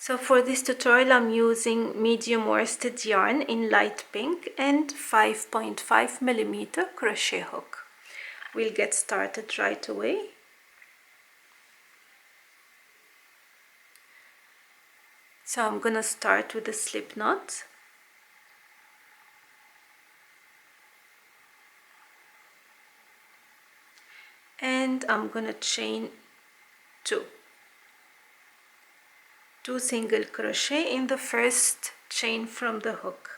So for this tutorial I'm using medium worsted yarn in light pink and 5.5mm crochet hook. We'll get started right away. So I'm gonna start with a slip knot. And I'm gonna chain two single crochet in the first chain from the hook.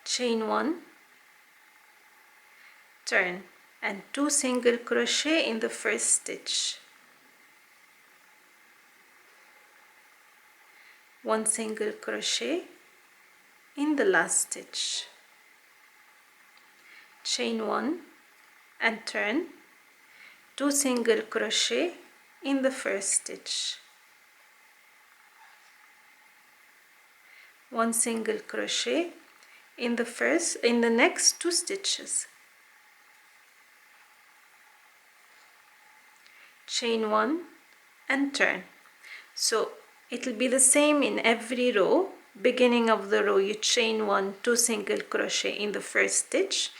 Chain one, turn, and 2 single crochet in the first stitch. 1 single crochet in the last stitch. Chain one and turn, 2 single crochet in the first stitch. 1 single crochet in the next 2 stitches. Chain one and turn. So it'll be the same in every row. Beginning of the row you chain 1, 2 single crochet in the first stitch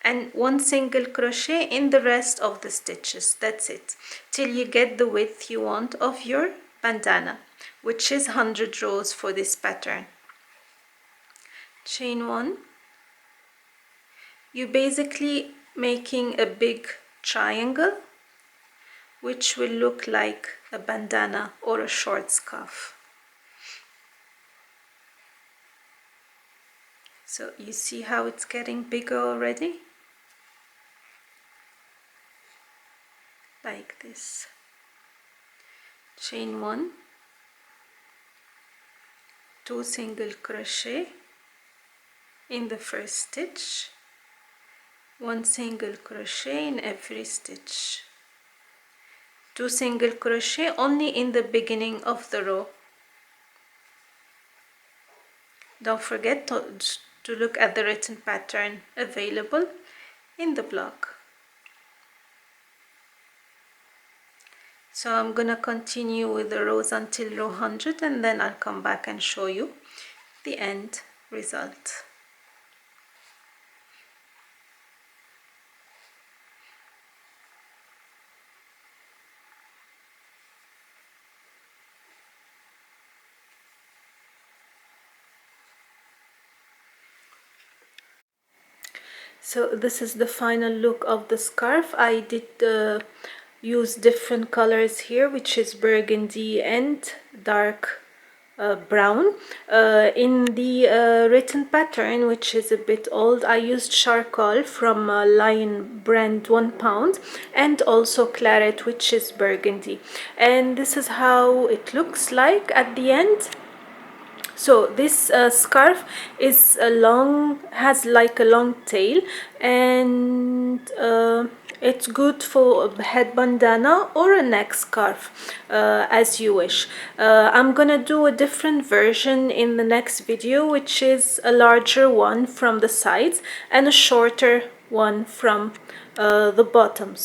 and 1 single crochet in the rest of the stitches. That's it, till you get the width you want of your bandana, which is 100 rows for this pattern. Chain one. You're basically making a big triangle which will look like a bandana or a short scarf. So you see how it's getting bigger already? Like this. Chain one, 2 single crochet in the first stitch, 1 single crochet in every stitch, 2 single crochet only in the beginning of the row. Don't forget to look at the written pattern available in the blog. So I'm gonna continue with the rows until row 100 and then I'll come back and show you the end result. So this is the final look of the scarf. I did use different colors here, which is burgundy and dark brown. In the written pattern, which is a bit old, I used charcoal from Lion brand 1 pound and also claret, which is burgundy. And this is how it looks like at the end. So this scarf is has like a long tail, and it's good for a head bandana or a neck scarf, as you wish. I'm gonna do a different version in the next video, which is a larger one from the sides and a shorter one from the bottom.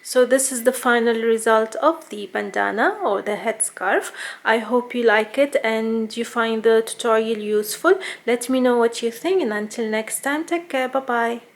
So this is the final result of the bandana or the headscarf. I hope you like it and you find the tutorial useful. Let me know what you think, and until next time, take care. Bye bye.